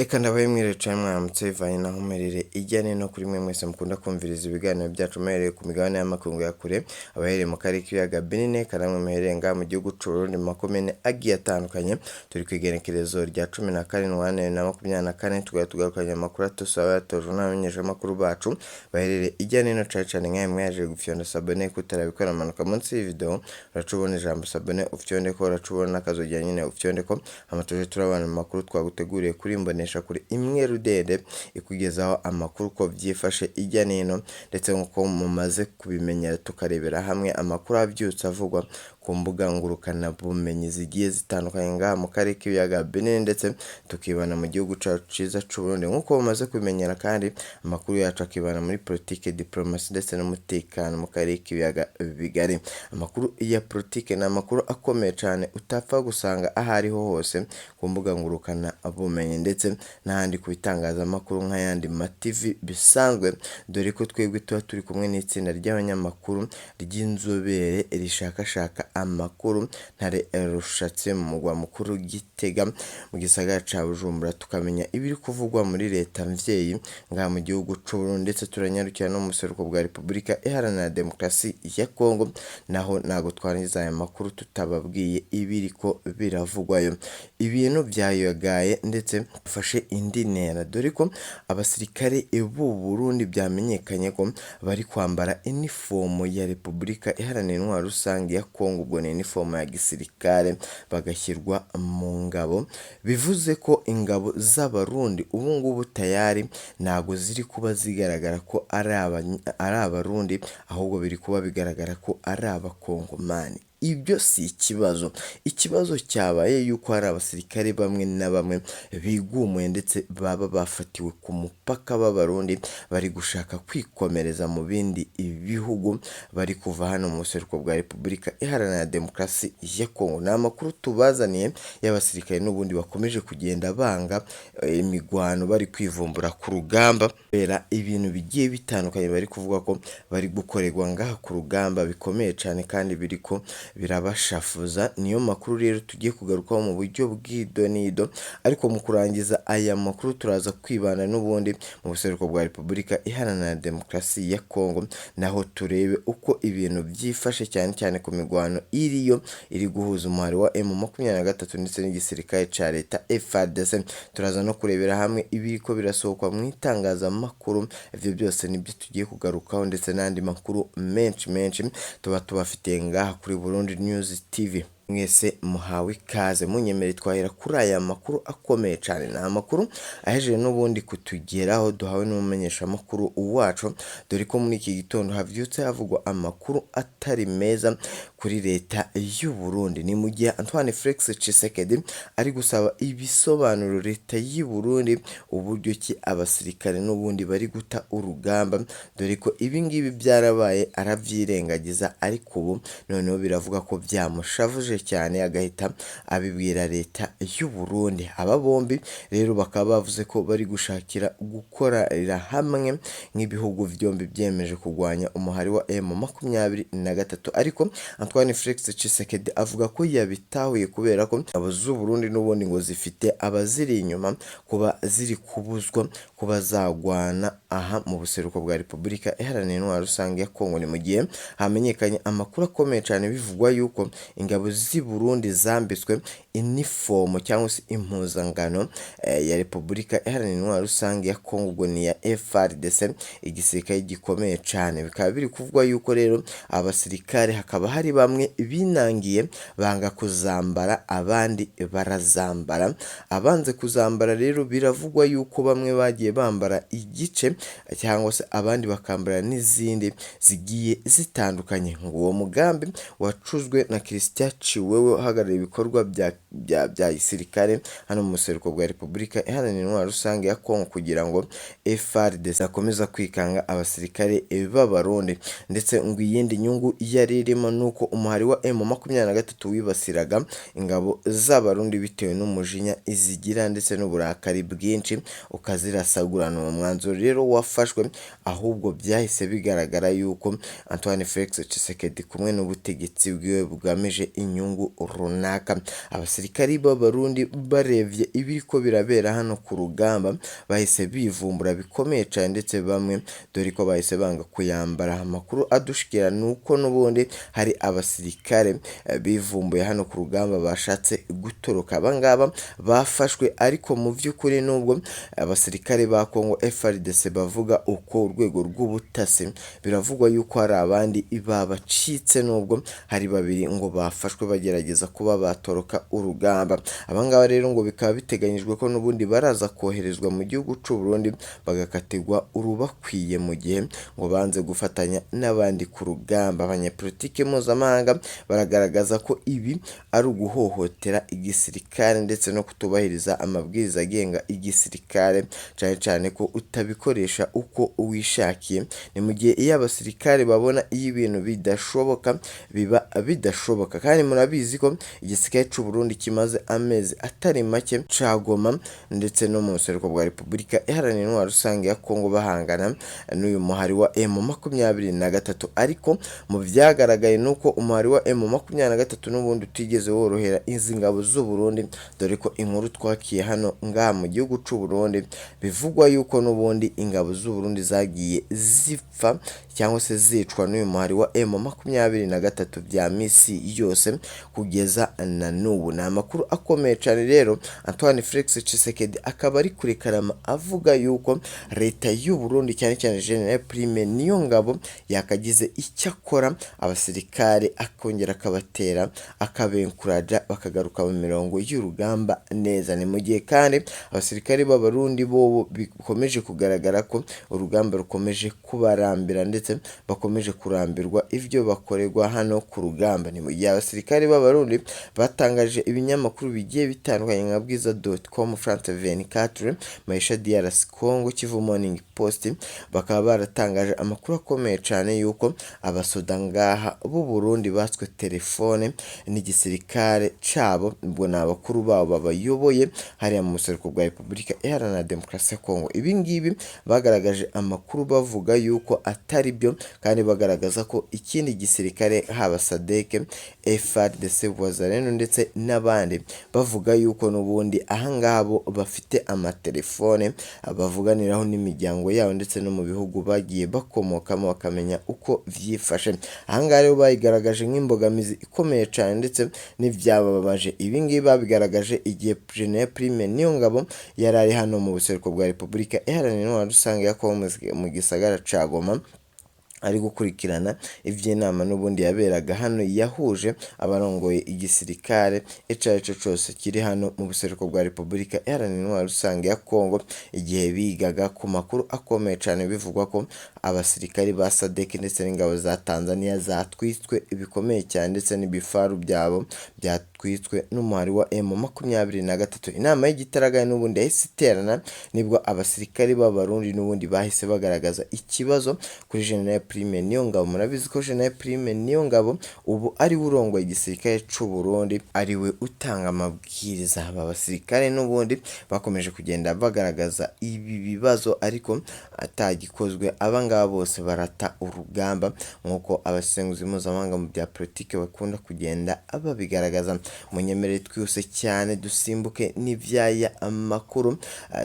Eka ndabaye mwiriwe cyane mwaramutse bivanye naho umerere ijyane no kuri mwe mwese mukunda kumviriza ibiganiro byacu muhereye ku migabane y'amakungu ya kure abahereye mu karere k'ibiyaga binini kanamwe muhereye ngaha mu gihugu cy'u Burundi mu makomine agiye atandukanye turi ku igenekerezo rya 14/2024 tugarukanye amakuru atusaba yatojwe n'abamenyeshamakuru bacu baherere ijyane no cyane nkaye mwaje gufyonda sabone kutarabikora amanuka munsi y'ivideo uracubona ijambo sabone ufyonde ko uracubona akazojya nyine ufyonde ko amatuje turabana mu makuru twaguteguriye kuri mbone kuri imwe rudede ikugezaho amakuru ko byifashe ijya nino ndetse nkuko mumaze kubimenyera tukarebera hamwe amakuru abyutse avugwa ku mbuga ngurukana bumenyi zigiye zitandukanye ngaha mu karere k'ibiyaga binini ndetse tukibana mu gihugu cyacu ciza cy'u Burundi nkuko mumaze kubimenyera kandi amakuru yacu akibana muri politique diplomasi ndetse n'umutekano mu karere k'ibiyaga bigari. Amakuru ya politique na amakuru akomeye cyane utapfa gusanga ahariho hose ku mbuga ngurukana bumenyi ndetse n'ahandi ku bitangazamakuru nk'ayandi ma TV bisanzwe, dore ko twebwe tuba turi kumwe n'itsinda ry'abanyamakuru ry'inzobere rishakashaka amakuru ntare rushatse mu mugwa mukuru Gitega mu gisagara ca Bujumbura tukamenya ibiri kuvugwa muri leta mvyeyi ngaha mu gihugu cy'u Burundi ndetse turanyarukira no mu seruko bwa Republika Iharanira Demokarasi ya Kongo naho nago twaniza aya makuru tutababwiye ibiriko biravugwayo. Ibintu byayagaye ndetse fashe indi ntera, dore ko abasirikare b'Uburundi byamenyekanye ko bari kwambara uniform ya Republika Iharanira Intwaro Rusange ya Kongo, ubwo ni uniform ya gisirikare bagashyirwa mu ngabo, bivuze ko ingabo z'abarundi ubu ngubu tayari nago ziri kuba zigaragara ko ari abarundi ahubwo biri kuba bigaragara ko ari abakongomani. Ibyo si ikibazo cyabaye yuko hari abasirikare bamwe na bamwe bigumuye ndetse baba bafatiwe ku mupaka b'abarundi bari gushaka kwikomereza mu bindi bihugu bari kuva hano mu buseruko bwa Republika Iharanira Demokarasi ya Kongo. Ni amakuru tubazaniye y'abasirikare n'ubundi bakomeje kugenda banga imigwano bari kwivumbura ku rugamba kubera ibintu bigiye bitandukanye bari kuvuga ko bari gukorerwa ngaha ku rugamba bikomeye cyane kandi biriko birabashafuza. Niyo makuru rero tugiye kugarukaho mu buryo bw'idonido, ariko mu kurangiza aya makuru turaza kwibana n'ubundi mu buseruko bwa Republika Iharanira Demokarasi ya Kongo naho turebe uko ibintu byifashe cyane ku migwano iri guhuza umuhari wa M23 ndetse n'igisirikare ca leta FARDC. Turaza no kurebera hamwe ibiriko birasohoka mu itangazamakuru, ivyo byose nibyo tugiye kugarukaho ndetse n'andi makuru menshi tuba tubafitiye ngaha kuri Burundi News TV. Mwese muhawe ikaze munyemere twahera kuri aya makuru akomeye cyane. Na amakuru ahejeje n'ubundi kutugeraho duhawe n'umumenyesha makuru wacu, dore ko muri iki gitondo havyutse havugwa amakuru atari meza kuri leta y'u Burundi. Ni mu gihe Antoine Felix Tchisekedi ari gusaba ibisobanuro leta y'u Burundi uburyo ki abasirikare n'ubundi bari guta urugamba, dore ko ibi ngibi byarabaye aravyirengagiza, ariko ubu noneho biravuga ko byamushavuje cyane agahita abibwira leta y'u Burundi. Aba bombi rero bakaba bavuze ko bari gushakira gukorera hamwe nk'ibihugu byombi byemeje kugwanya umuhari wa M23, ariko Antoine Felix Tchisekedi avuga ko yabitahuye kubera ko abo z'u Burundi n'ubundi ngo zifite abaziri inyuma kuba ziri kubuzwa kuba zagwana aha mu buseruko bwa Republika Iharanira Intwaro Rusange ya Kongo. Ni mu gihe hamenyekanye amakuru akomeye cyane bivugwa yuko ingabo z'i Burundi zambitswe uniform cyangwa se impuzangano ya Republika Iharanira Intwaro Rusange ya Kongo, ubwo ni ya FARDC, igisirikare gikomeye cyane. Bikaba biri kuvugwa yuko rero abasirikare hakaba hari bamwe binangiye banga kuzambara abandi barazambara. Abanze kuzambara rero biravugwa yuko bamwe bagiye bambara igice cyangwa se abandi bakambara n'izindi zigiye zitandukanye. Uwo mugambi wacuzwe na Christian wewe uhagarariye ibikorwa bya gisirikare hano mu buseruko bwa Republika Iharanira Intwaro Rusange ya Kongo kugira ngo FARDC akomeza kwikanga abasirikare b'abarundi, ndetse ngo iyindi nyungu yari irimo nuko umuhari wa M23 wibasiraga ingabo z'abarundi bitewe n'umujinya izigira ndetse n'uburakari bwinshi ukazirasagurana. Uwo mwanzuro rero wafashwe, ahubwo byahise bigaragara yuko Antoine Felix Tchisekedi kumwe n'ubutegetsi bwiwe bugamije inyungu runaka. Abasirikare abasirikari b'abarundi barevye ibiriko birabera hano ku rugamba bahise bivumbura bikomeye cyane, ndetse bamwe dore ko bahise banga kuyambara. Amakuru adushikira nuko n'ubundi hari abasirikare bivumbuye hano ku rugamba bashatse gutoroka. Abangaba bafashwe, ariko mu by'ukuri nubwo abasirikare ba Kongo FARDC bavuga uko urwego rw'ubutasi biravugwa yuko hari abandi babacitse, nubwo hari babiri ngo bafashwe bagerageza kuba batoroka urugamba. Abangaba rero ngo bikaba biteganyijwe ko n'ubundi baraza koherezwa mu gihugu cy'u Burundi bagakatirwa urubakwiye, mu gihe ngo banze gufatanya n'abandi ku rugamba. Abanyepolitike mpuzamahanga baragaragaza ko ibi ari uguhohotera igisirikare ndetse no kutubahiriza amabwiriza agenga igisirikare, cyane cyane ko utabikoresha uko wishakiye. Ni mu gihe iyo abasirikare babona iyo ibintu bidashoboka biba bidashoboka, kandi murabizi ko igisirikare cy'u Burundi kimaze amezi atari make cagoma ndetse no mu buseruko bwa Repubulika Iharanira Intwaro Rusange ya Kongo bahangana n'uyu muhari wa M23, ariko mu byagaragaye nuko umuhari wa M23 n'ubundi utigeze worohera izi ngabo z'u Burundi, dore ko inkuru twakiye hano ngaha mu gihugu cy'u Burundi bivugwa yuko n'ubundi ingabo z'u Burundi zagiye zipfa cyangwa se zicwa n'uyu muhari wa M23 bya misi yose kugeza na n'ubu. Ni amakuru akomeye cyane rero. Antoine Felix Tchisekedi akaba ari kurekarama avuga yuko leta y'u Burundi cyane cyane General Prime niyo ngabo yakagize icyo akora abasirikare, akongera akabatera akabenkuraja bakagaruka mu mirongo y'urugamba neza. Ni mu gihe kandi abasirikare b'abarundi bo bikomeje kugaragara ko urugamba rukomeje kubarambira, ndetse bakomeje kurambirwa ivyo bakorerwa hano ku rugamba. Ni mu gihe abasirikare b'abarundi batangaje ibinyamakuru bigiye bitandukanye nka bwiza.com, France 24, Maisha DRC Congo, Kivu Morning Post, bakaba baratangaje amakuru akomeye cyane yuko abasoda ngaha b'u Burundi batswe telefone n'igisirikare cabo, ubwo n'abakuru babo babayoboye hariya mu buseruko bwa Repubulika Iharanira Demokarasi ya Kongo. Ibi ngibi bagaragaje amakuru bavuga yuko atari byo, kandi bagaragaza ko ikindi gisirikare haba SADC, FARDC, Wazalendo ndetse n'abandi bavuga yuko n'ubundi ahangabo bafite amatelefone bavuganiraho n'imiryango yabo ndetse no mu bihugu bagiye bakomokamo bakamenya uko vyifashe. Ahangaha rero bayigaragaje nk'imbogamizi ikomeye cyane ndetse n'ivyababaje. Ibi ngibi babigaragaje igihe General Prime niyo ngabo yari ari hano mu buseruko bwa Repubulika Iharanira Intwaro Rusange ya Kongo mu gisagara ca Goma, ari gukurikirana ivy'inama n'ubundi yaberaga hano yahuje abarongoye igisirikare icarico cyose kiri hano mu buseruko bwa Repubulika Iharanira Intwaro Rusange ya Kongo, igihe bigaga ku makuru akomeye cyane bivugwa ko abasirikari ba SADC ndetse n'ingabo za Tanzania zatwitswe bikomeye cyane, ndetse n'ibifaru byabo byatwitswe n'umuhari wa M23. Inama y'igitaraganya n'ubundi yahise iterana, nibwo abasirikari b'abarundi n'ubundi bahise bagaragaza ikibazo kuri General Prime niyo ngabo. Murabizi ko General Prime niyo ngabo ubu ari urongoye igisirikare cy'u Burundi, ari we utanga amabwiriza. Aba basirikare n'ubundi bakomeje kugenda bagaragaza ibi bibazo, ariko atagikozwe. Abangaba bose barata urugamba nk'uko abasenguzi mpuzamahanga mu bya politike bakunda kugenda babigaragaza. Munyemerere twihuse cyane dusimbuke n'ivyaya amakuru,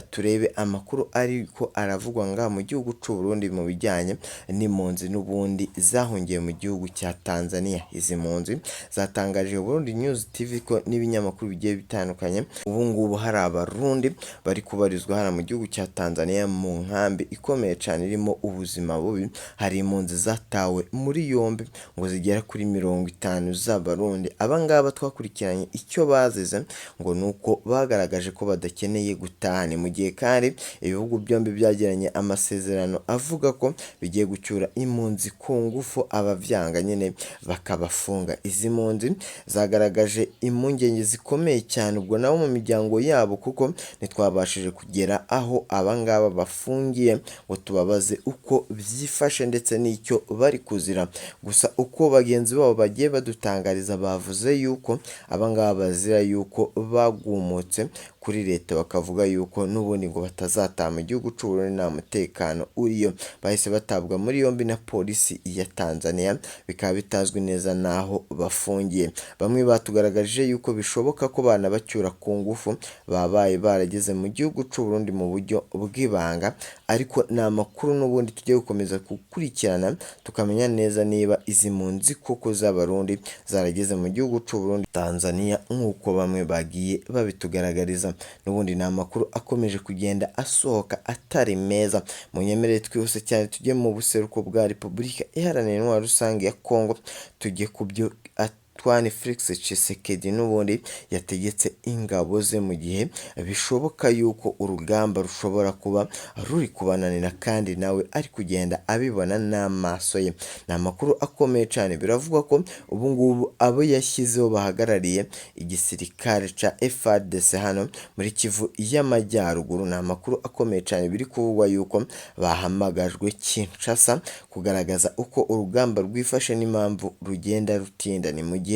turebe amakuru ariko aravugwa ngaha mu gihugu cy'u Burundi mu bijyanye n'impunzi n'ubundi zahungiye mu gihugu cya Tanzania. Izi mpunzi zatangaje Burundi News TV ko n'ibinyamakuru bigiye bitandukanye ubu ngubu hari abarundi bari kubarizwa hano mu gihugu cya Tanzania mu nkambi ikomeye cyane irimo ubuzima bubi. Hari impunzi zatawe muri yombi ngo zigera kuri 50 z'abarundi. Abangaba twakurikiranye icyo bazize ngo nuko bagaragaje ko badakeneye gutaha. Ni mu gihe kandi ibihugu byombi byagiranye amasezerano avuga ko bigiye gucyura impunzi ku ngufu, abavyanga nyene bakabafunga. Izi mpunzi zagaragaje impungenge zikomeye cyane ubwo nabo mu miryango yabo, kuko ntitwabashije kugera aho abangaba bafungiye ngo tubabaze uko byifashe ndetse n'icyo bari kuzira. Gusa uko bagenzi babo bagiye badutangariza bavuze yuko abangaba bazira yuko bagumutse kuri leta bakavuga yuko n'ubundi ngo batazataha mu gihugu cy'u Burundi nta mutekano uriyo. Bahise batabwa muri yombi na polisi ya Tanzania, bikaba bitazwi neza naho bafungiye. Bamwe batugaragarije yuko bishoboka ko banabacyura ku ngufu babaye barageze mu gihugu cy'u Burundi mu buryo bw'ibanga, ariko ni amakuru n'ubundi tugiye gukomeza gukurikirana tukamenya neza niba izi mpunzi koko z'abarundi zarageze mu gihugu cy'u Burundi Tanzania nk'uko bamwe bagiye babitugaragariza. N'ubundi ni amakuru akomeje kugenda asohoka atari meza. Munyemerere twihuse cyane tujye mu buseruko bwa Repubulika Iharanira Intwaro Rusange ya Kongo, tujye ku byo Felix Tchisekedi n'ubundi yategetse ingabo ze mu gihe bishoboka yuko urugamba rushobora kuba ruri kubananira kandi nawe ari kugenda abibona n'amaso ye. Ni amakuru akomeye cyane, biravugwa ko ubu ngubu abo yashyizeho bahagarariye igisirikare ca FARDC hano muri Kivu y'Amajyaruguru, ni amakuru akomeye cyane, biri kuvugwa yuko bahamagajwe Kinshasa kugaragaza uko urugamba rwifashe n'impamvu rugenda rutinda. Ni mu gihe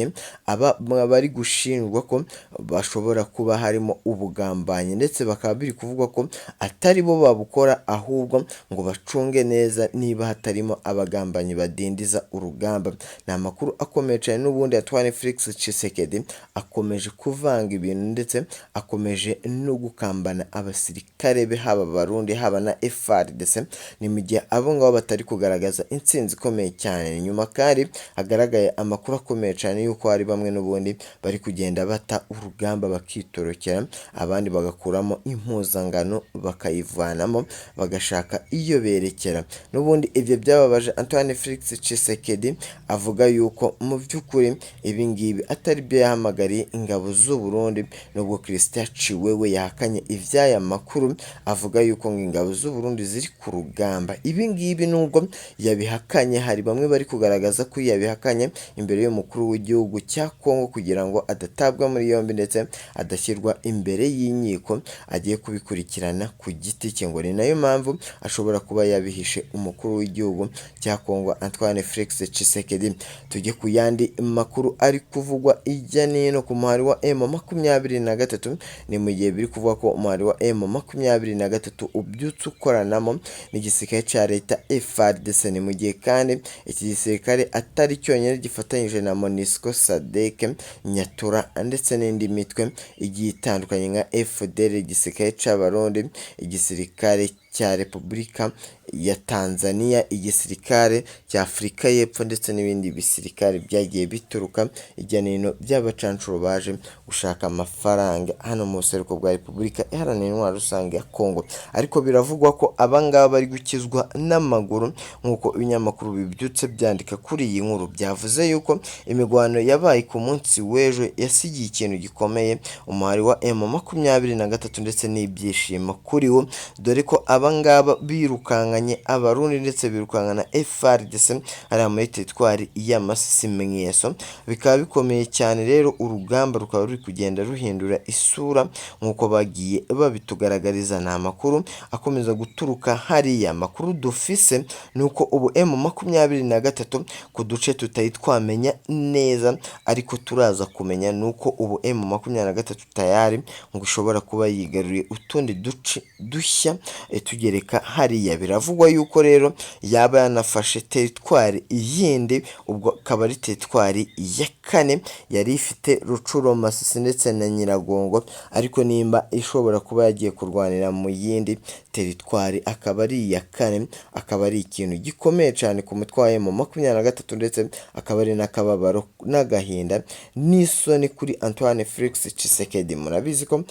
bari gushinjwa ko bashobora kuba harimo ubugambanyi, ndetse bakaba biri kuvugwa ko atari bo babukora ahubwo ngo bacunge neza niba hatarimo abagambanyi badindiza urugamba. Ni amakuru akomeye cyane, n'ubundi Felix Tchisekedi akomeje kuvanga ibintu ndetse akomeje no gukambana abasirikare be, haba Barundi haba na FARDC. Ni mu gihe abo ngabo batari kugaragaza intsinzi ikomeye cyane. Nyuma kandi hagaragaye amakuru akomeye cyane yuko hari bamwe n'ubundi bari kugenda bata urugamba bakitorokera, abandi bagakuramo impuzangano bakayivanamo bagashaka iyo berekera. N'ubundi ibyo byababaje Felix Tchisekedi, avuga yuko mu by'ukuri ibi ngibi atari byo yahamagariye ingabo z'u Burundi, nubwo Christian Ciwewe yahakanye iby'aya makuru, avuga yuko ngo ingabo z'u Burundi ziri ku rugamba. Ibi ngibi nubwo yabihakanye, hari bamwe bari kugaragaza ko yabihakanye imbere y'umukuru w'igihugu cya Kongo kugira ngo adatabwa muri yombi ndetse adashyirwa imbere y'inkiko, agiye kubikurikirana ku giti cye, ngo ni nayo mpamvu ashobora kuba yabihishe umukuru w'igihugu cya Kongo Felix Tchisekedi. Tujye ku yandi makuru ari kuvugwa ijya n'ino ku muhari wa M23. Ni mu gihe biri kuvuga ko umuhari wa M23 ubyutse ukoranamo n'igisirikare cya leta FARDC. Ni mu gihe kandi iki gisirikare atari cyonyine gifatanyije na MONUSCO, SADC, Nyatura ndetse n'indi mitwe igiye itandukanye nka FDL, igisirikare c'Abarundi, igisirikare cya Repubulika ya Tanzania, igisirikare cya Afurika y'Epfo ndetse n'ibindi bisirikare byagiye bituruka ijya n'ino by'abacancuro baje gushaka amafaranga hano mu buseruko bwa Repubulika Iharanira Intwaro Rusange ya Kongo. Ariko biravugwa ko abangaba bari gukizwa n'amaguru nk'uko ibinyamakuru bibyutse byandika kuri iyi nkuru. Byavuze yuko imigwano yabaye ku munsi w'ejo yasigiye ikintu gikomeye umuhari wa M23 ndetse n'ibyishimo kuri wo, dore ko abangaba birukanganye Abarundi ndetse birukangana FARDC ari muri teritwari y'Amasisi Mweso. Bikaba bikomeye cyane rero, urugamba rukaba ruri kugenda ruhindura isura nk'uko bagiye babitugaragariza. Ni amakuru akomeza guturuka hariya. Amakuru dufise nuko ubu M23 ku duce tutari twamenya neza, ariko turaza kumenya nuko ubu M23 tayari ngo ushobora kuba yigaruriye utundi duce dushya tugereka hariya. Biravugwa yuko rero yaba yanafashe teritwari yindi, ubwo akaba ari teritwari ya kane yari ifite Rucuro, Masisi ndetse na Nyiragongo, ariko nimba ishobora kuba yagiye kurwanira mu yindi teritwari akaba ari iya kane, akaba ari ikintu gikomeye cyane ku mutwe wa M23 ndetse akaba ari n'akababaro n'agahinda n'isoni kuri Felix Tchisekedi. Murabizi ko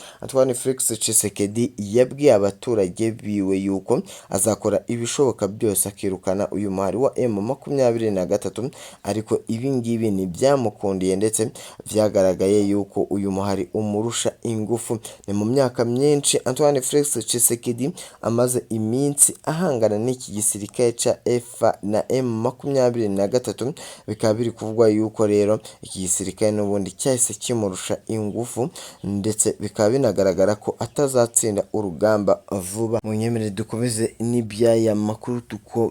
Felix Tchisekedi yabwiye abaturage biwe yuko azakora ibishoboka byose akirukana uyu muhari wa M23, ariko ibi ngibi ntibyamukundiye ndetse byagaragaye yuko uyu muhari umurusha ingufu. Ni mu myaka myinshi Felix Tchisekedi amaze iminsi ahangana n'iki gisirikare ca M23 bikaba biri kuvugwa yuko rero iki gisirikare n'ubundi cyahise kimurusha ingufu ndetse bikaba binagaragara ko atazatsinda urugamba vuba. Munyemerere dukomeze n'ibyaya makuru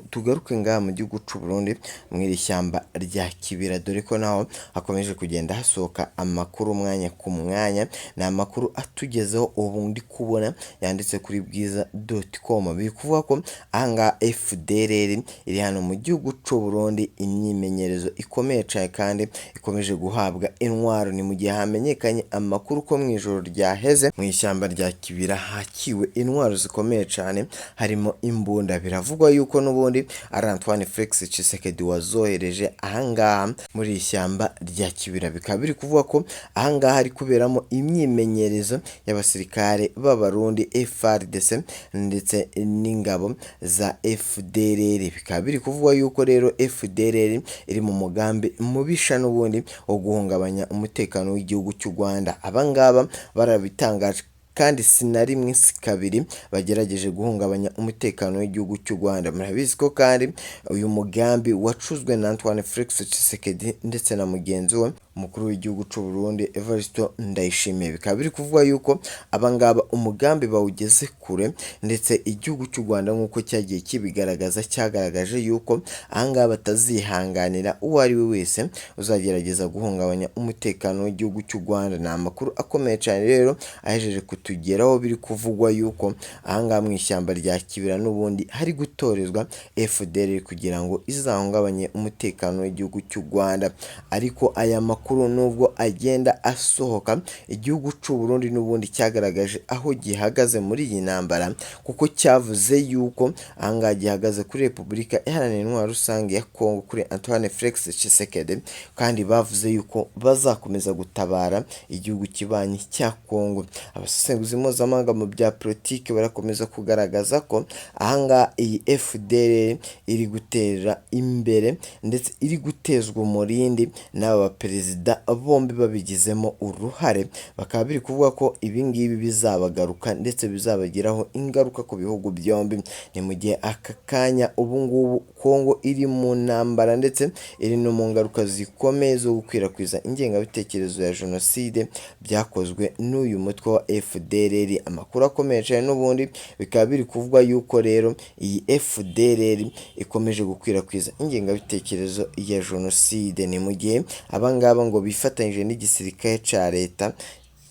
tugaruke ngaha mu gihugu cy'u Burundi mu iri shyamba rya Kibira, dore ko naho hakomeje kugenda hasohoka amakuru umwanya ku mwanya. Ni amakuru atugezeho ubu ndi kubona yanditse kuri bwiza.com, biri kuvuga ko ahangaha FDLR iri hano mu gihugu cy'u Burundi, imyimenyerezo ikomeye cyane kandi ikomeje guhabwa intwaro. Ni mu gihe hamenyekanye amakuru ko mu ijoro ryaheze mu ishyamba rya Kibira hakiwe intwaro zikomeye cyane, harimo imbunda. Biravugwa yuko n'ubundi ari Antoine Felix Tchisekedi wazohereje ahangaha muri ishyamba rya Kibira. Bikaba biri kuvuga ko ahangaha hari kuberamo imyimenyerezo y'abasirikare b'abarundi FARDC ndetse n'ingabo za FDLR. Bikaba biri kuvuga yuko rero FDLR iri mu mugambi mubisha n'ubundi wo guhungabanya umutekano w'igihugu cy'u Rwanda. Abangaba barabitangaje kandi sinarimwe si kabiri bagerageje guhungabanya umutekano w'igihugu cy'u Rwanda. Murabizi ko kandi uyu mugambi wacuzwe na Antoine Felix Tchisekedi ndetse na mugenzi we umukuru w'igihugu cy'u Burundi Evariste Ndayishimiye. Bikaba biri kuvuga yuko abangaba umugambi bawugeze kure ndetse igihugu cy'u Rwanda nk'uko cyagiye kibigaragaza cyagaragaje yuko ahangaha batazihanganira uwo ari we wese uzagerageza guhungabanya umutekano w'igihugu cy'u Rwanda. Ni amakuru akomeye cyane rero ahejeje kutugeraho, biri kuvugwa yuko ahangaha mu ishyamba rya Kibira n'ubundi hari gutorezwa FDLR kugira ngo izahungabanye umutekano w'igihugu cy'u Rwanda. Ariko aya makuru nubwo agenda asohoka, igihugu cy'u Burundi n'ubundi cyagaragaje aho gihagaze muri iyi ntambara, kuko cyavuze yuko ahangaha gihagaze kuri Repubulika Iharanira Intwaro Rusange ya Kongo, kuri Antoine Felix Tchisekedi, kandi bavuze yuko bazakomeza gutabara igihugu kibanyi cya Kongo. Abasesenguzi mpuzamahanga mu bya politiki barakomeza kugaragaza ko ahangaha iyi FDLR iri gutera imbere ndetse iri gutezwa umurindi n'aba perezida bombi babigizemo uruhare. Bakaba biri kuvuga ko ibi ngibi bizabagaruka ndetse bizabagiraho ingaruka ku bihugu byombi. Ni mu gihe aka kanya ubu ngubu Kongo iri mu ntambara ndetse iri no mu ngaruka zikomeye zo gukwirakwiza ingengabitekerezo ya jenoside byakozwe n'uyu mutwe wa FDLR. Amakuru akomeye cyane n'ubundi bikaba biri kuvuga yuko rero iyi FDLR ikomeje gukwirakwiza ingengabitekerezo ya jenoside. Ni mu gihe abangaba ngo bifatanyije n'igisirikare ca leta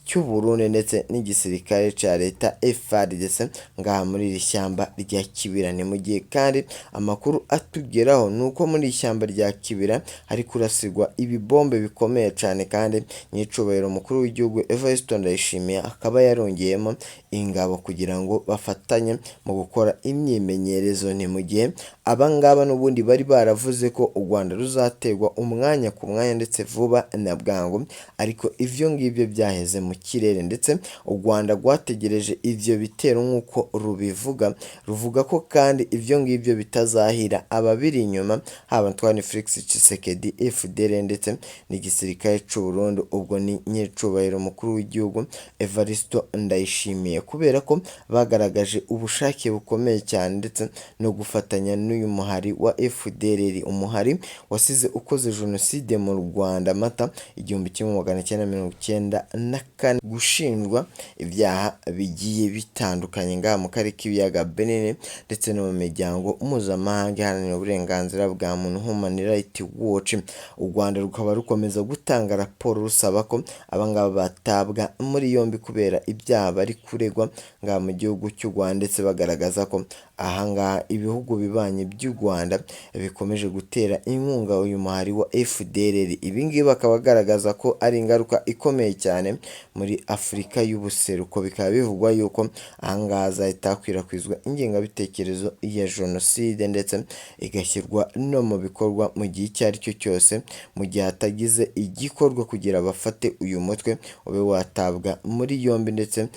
cy'u Burundi ndetse n'igisirikare ca leta FARDC ngaha muri iri shyamba rya Kibira. Ni mu gihe kandi amakuru atugeraho nuko muri ishyamba rya Kibira hari kurasirwa ibibombe bikomeye cyane, kandi nyicubahiro mukuru w'igihugu Evariste Ndayishimiye akaba yarongeyemo ingabo kugira ngo bafatanye mu gukora imyimenyerezo. Ni mu gihe abangaba n'ubundi bari baravuze ko u Rwanda ruzategwa umwanya ku mwanya ndetse vuba na bwangu, ariko ivyo ngibyo byaheze mu kirere ndetse u Rwanda rwategereje ivyo bitero nk'uko ruvuga ko kandi ivyo ngibyo bitazahira ababiri inyuma, haba Antoine Felix Tchisekedi FDLR ndetse n'igisirikare cy'u Burundi, ubwo ni nyicubahiro mukuru w'igihugu Evariste Ndayishimiye, kubera ko bagaragaje ubushake bukomeye cyane ndetse no gufatanya n'uyu muhari wa FDLR, umuhari wasize ukoze jenoside mu Rwanda Mata 1994, gushinjwa ibyaha bigiye bitandukanye ngaha mu karere k'ibiyaga binini ndetse no mu miryango mpuzamahanga iharanira uburenganzira bwa muntu Human Rights Watch. U Rwanda rukaba rukomeza gutanga raporo rusaba ko abangaba batabwa muri yombi kubera ibyaha bari kuregwa ngaha mu gihugu cy'u Rwanda, ndetse bagaragaza ko ahangaha ibihugu bibanye by'u Rwanda bikomeje gutera inkunga uyu muhari wa FDLR. Ibi ngibi bakaba bagaragaza ko ari ingaruka ikomeye cyane muri Afurika y'ubuseruko. Bikaba bivugwa yuko ahangaha hazahita hakwirakwizwa ingengabitekerezo ya jenoside ndetse igashyirwa no mu bikorwa mu gihe icyo ari cyo cyose, mu gihe hatagize igikorwa kugira bafate uyu mutwe ube watabwa muri yombi ndetse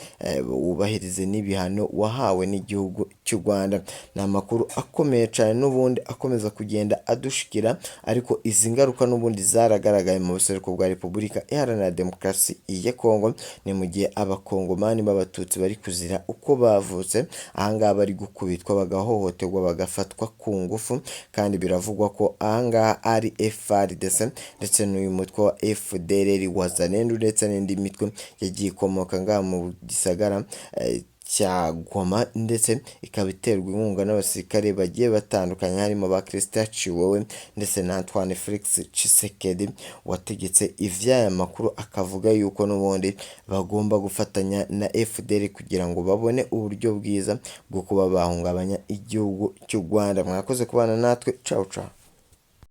wubahirize n'ibihano wahawe n'igihugu cy'u Rwanda. Ni amakuru akomeye cyane n'ubundi akomeza kugenda adushikira, ariko izi ngaruka n'ubundi zaragaragaye mu buseruko bwa Repubulika Iharanira Demokarasi ya Kongo. Ni mu gihe abakongomani b'abatutsi bari kuzira uko bavutse, ahangaha bari gukubitwa, bagahohoterwa, bagafatwa ku ngufu, kandi biravugwa ko ahangaha ari FARDC ndetse n'uyu mutwe wa FDLR wazanendu ndetse n'indi mitwe yagiye ikomoka ngaha mu gisagara cya Goma, ndetse ikaba iterwa inkunga n'abasirikare bagiye batandukanye, harimo ba Christian Chiwewe ndetse na Antoine Felix Tchisekedi wategetse ivy'aya makuru, akavuga yuko n'ubundi bagomba gufatanya na FDL kugira ngo babone uburyo bwiza bwo kuba bahungabanya igihugu cy'u Rwanda. Mwakoze kubana natwe, ciao ciao.